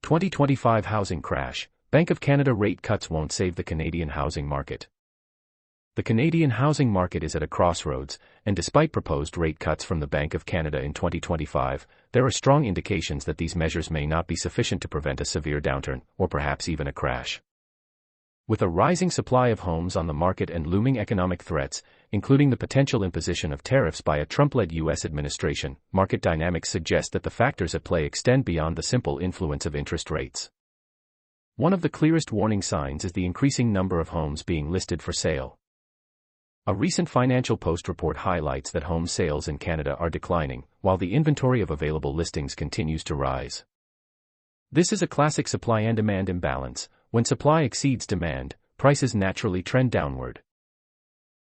2025 housing crash. Bank of Canada rate cuts won't save the Canadian housing market. The Canadian housing market is at a crossroads, and despite proposed rate cuts from the Bank of Canada in 2025, there are strong indications that these measures may not be sufficient to prevent a severe downturn, or perhaps even a crash. With a rising supply of homes on the market and looming economic threats, including the potential imposition of tariffs by a Trump-led U.S. administration, market dynamics suggest that the factors at play extend beyond the simple influence of interest rates. One of the clearest warning signs is the increasing number of homes being listed for sale. A recent Financial Post report highlights that home sales in Canada are declining, while the inventory of available listings continues to rise. This is a classic supply and demand imbalance. When supply exceeds demand, prices naturally trend downward.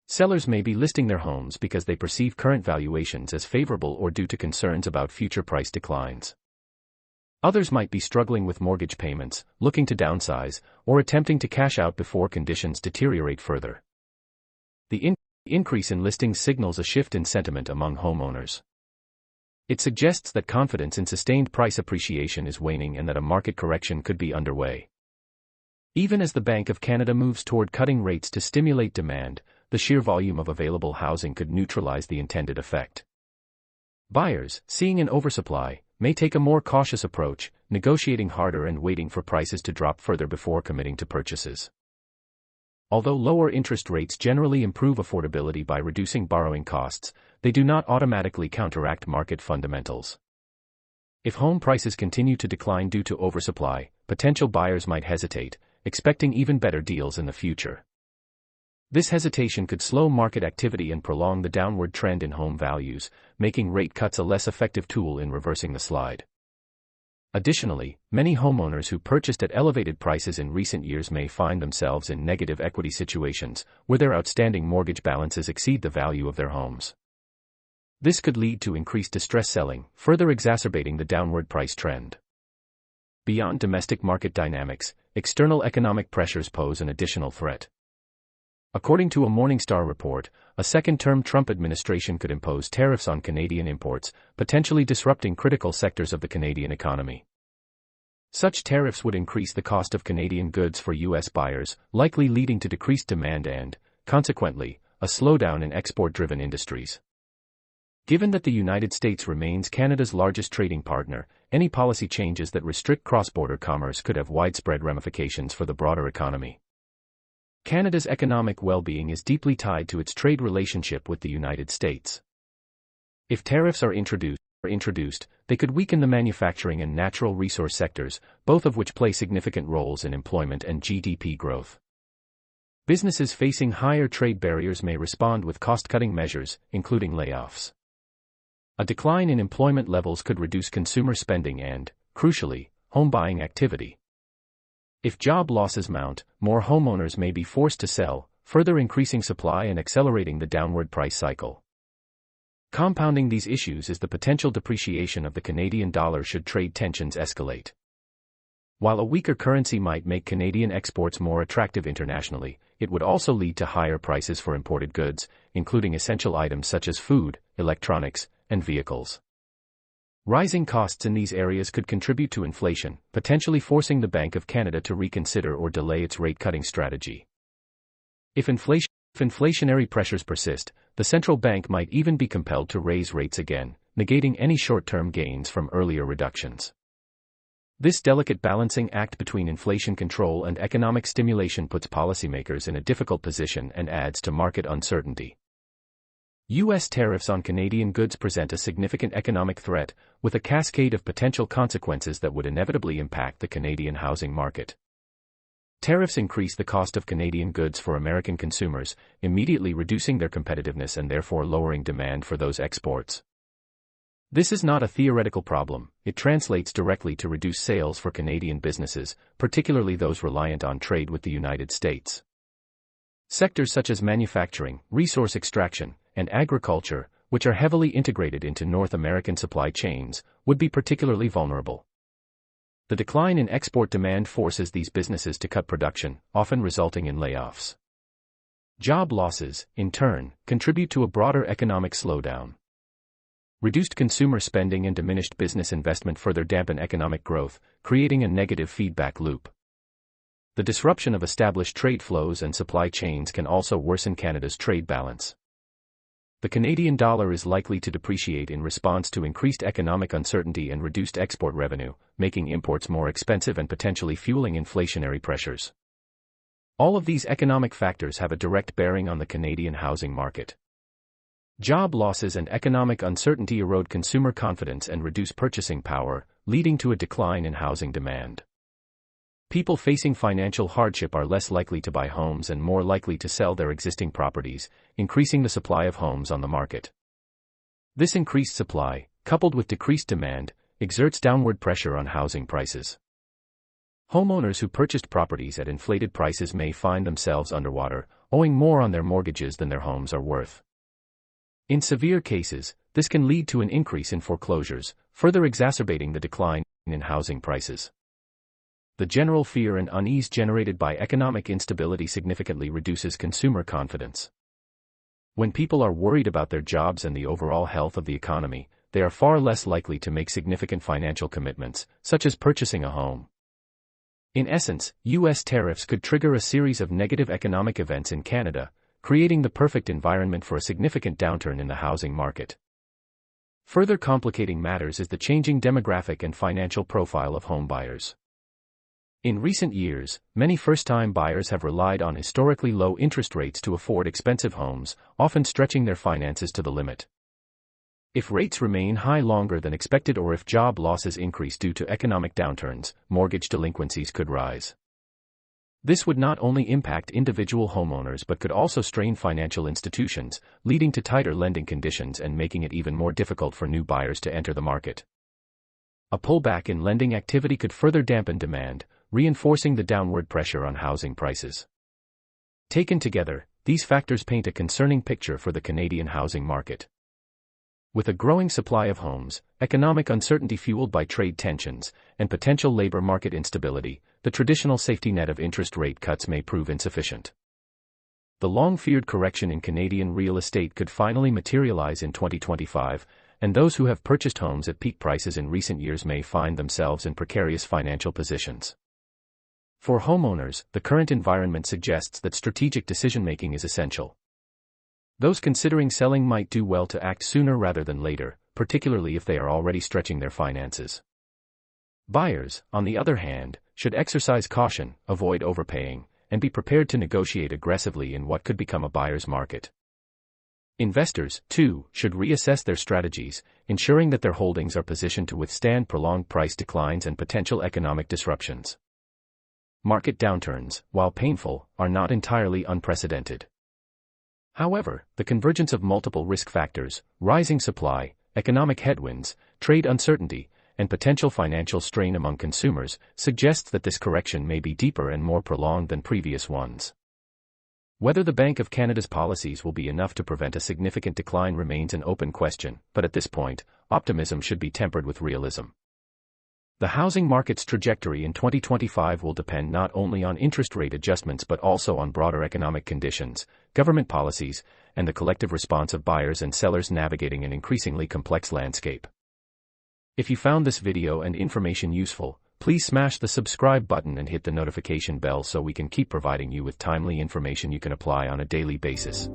Sellers may be listing their homes because they perceive current valuations as favorable or due to concerns about future price declines. Others might be struggling with mortgage payments, looking to downsize, or attempting to cash out before conditions deteriorate further. The increase in listings signals a shift in sentiment among homeowners. It suggests that confidence in sustained price appreciation is waning and that a market correction could be underway. Even as the Bank of Canada moves toward cutting rates to stimulate demand, the sheer volume of available housing could neutralize the intended effect. Buyers, seeing an oversupply, may take a more cautious approach, negotiating harder and waiting for prices to drop further before committing to purchases. Although lower interest rates generally improve affordability by reducing borrowing costs, they do not automatically counteract market fundamentals. If home prices continue to decline due to oversupply, potential buyers might hesitate, expecting even better deals in the future. This hesitation could slow market activity and prolong the downward trend in home values, making rate cuts a less effective tool in reversing the slide. Additionally, many homeowners who purchased at elevated prices in recent years may find themselves in negative equity situations, where their outstanding mortgage balances exceed the value of their homes. This could lead to increased distress selling, further exacerbating the downward price trend. Beyond domestic market dynamics, external economic pressures pose an additional threat. According to a Morningstar report, a second-term Trump administration could impose tariffs on Canadian imports, potentially disrupting critical sectors of the Canadian economy. Such tariffs would increase the cost of Canadian goods for U.S. buyers, likely leading to decreased demand and, consequently, a slowdown in export-driven industries. Given that the United States remains Canada's largest trading partner, any policy changes that restrict cross-border commerce could have widespread ramifications for the broader economy. Canada's economic well-being is deeply tied to its trade relationship with the United States. If tariffs are introduced, they could weaken the manufacturing and natural resource sectors, both of which play significant roles in employment and GDP growth. Businesses facing higher trade barriers may respond with cost-cutting measures, including layoffs. A decline in employment levels could reduce consumer spending and, crucially, home buying activity. If job losses mount, more homeowners may be forced to sell, further increasing supply and accelerating the downward price cycle. Compounding these issues is the potential depreciation of the Canadian dollar should trade tensions escalate. While a weaker currency might make Canadian exports more attractive internationally, it would also lead to higher prices for imported goods, including essential items such as food, electronics, and vehicles. Rising costs in these areas could contribute to inflation, potentially forcing the Bank of Canada to reconsider or delay its rate-cutting strategy. If inflationary pressures persist, the central bank might even be compelled to raise rates again, negating any short-term gains from earlier reductions. This delicate balancing act between inflation control and economic stimulation puts policymakers in a difficult position and adds to market uncertainty. U.S. tariffs on Canadian goods present a significant economic threat, with a cascade of potential consequences that would inevitably impact the Canadian housing market. Tariffs increase the cost of Canadian goods for American consumers, immediately reducing their competitiveness and therefore lowering demand for those exports. This is not a theoretical problem, it translates directly to reduced sales for Canadian businesses, particularly those reliant on trade with the United States. Sectors such as manufacturing, resource extraction, and agriculture, which are heavily integrated into North American supply chains, would be particularly vulnerable. The decline in export demand forces these businesses to cut production, often resulting in layoffs. Job losses, in turn, contribute to a broader economic slowdown. Reduced consumer spending and diminished business investment further dampen economic growth, creating a negative feedback loop. The disruption of established trade flows and supply chains can also worsen Canada's trade balance. The Canadian dollar is likely to depreciate in response to increased economic uncertainty and reduced export revenue, making imports more expensive and potentially fueling inflationary pressures. All of these economic factors have a direct bearing on the Canadian housing market. Job losses and economic uncertainty erode consumer confidence and reduce purchasing power, leading to a decline in housing demand. People facing financial hardship are less likely to buy homes and more likely to sell their existing properties, increasing the supply of homes on the market. This increased supply, coupled with decreased demand, exerts downward pressure on housing prices. Homeowners who purchased properties at inflated prices may find themselves underwater, owing more on their mortgages than their homes are worth. In severe cases, this can lead to an increase in foreclosures, further exacerbating the decline in housing prices. The general fear and unease generated by economic instability significantly reduces consumer confidence. When people are worried about their jobs and the overall health of the economy, they are far less likely to make significant financial commitments, such as purchasing a home. In essence, U.S. tariffs could trigger a series of negative economic events in Canada, creating the perfect environment for a significant downturn in the housing market. Further complicating matters is the changing demographic and financial profile of home buyers. In recent years, many first-time buyers have relied on historically low interest rates to afford expensive homes, often stretching their finances to the limit. If rates remain high longer than expected or if job losses increase due to economic downturns, mortgage delinquencies could rise. This would not only impact individual homeowners but could also strain financial institutions, leading to tighter lending conditions and making it even more difficult for new buyers to enter the market. A pullback in lending activity could further dampen demand, reinforcing the downward pressure on housing prices. Taken together, these factors paint a concerning picture for the Canadian housing market. With a growing supply of homes, economic uncertainty fueled by trade tensions, and potential labor market instability, the traditional safety net of interest rate cuts may prove insufficient. The long-feared correction in Canadian real estate could finally materialize in 2025, and those who have purchased homes at peak prices in recent years may find themselves in precarious financial positions. For homeowners, the current environment suggests that strategic decision-making is essential. Those considering selling might do well to act sooner rather than later, particularly if they are already stretching their finances. Buyers, on the other hand, should exercise caution, avoid overpaying, and be prepared to negotiate aggressively in what could become a buyer's market. Investors, too, should reassess their strategies, ensuring that their holdings are positioned to withstand prolonged price declines and potential economic disruptions. Market downturns, while painful, are not entirely unprecedented. However, the convergence of multiple risk factors, rising supply, economic headwinds, trade uncertainty, and potential financial strain among consumers, suggests that this correction may be deeper and more prolonged than previous ones. Whether the Bank of Canada's policies will be enough to prevent a significant decline remains an open question, but at this point, optimism should be tempered with realism. The housing market's trajectory in 2025 will depend not only on interest rate adjustments but also on broader economic conditions, government policies, and the collective response of buyers and sellers navigating an increasingly complex landscape. If you found this video and information useful, please smash the subscribe button and hit the notification bell so we can keep providing you with timely information you can apply on a daily basis.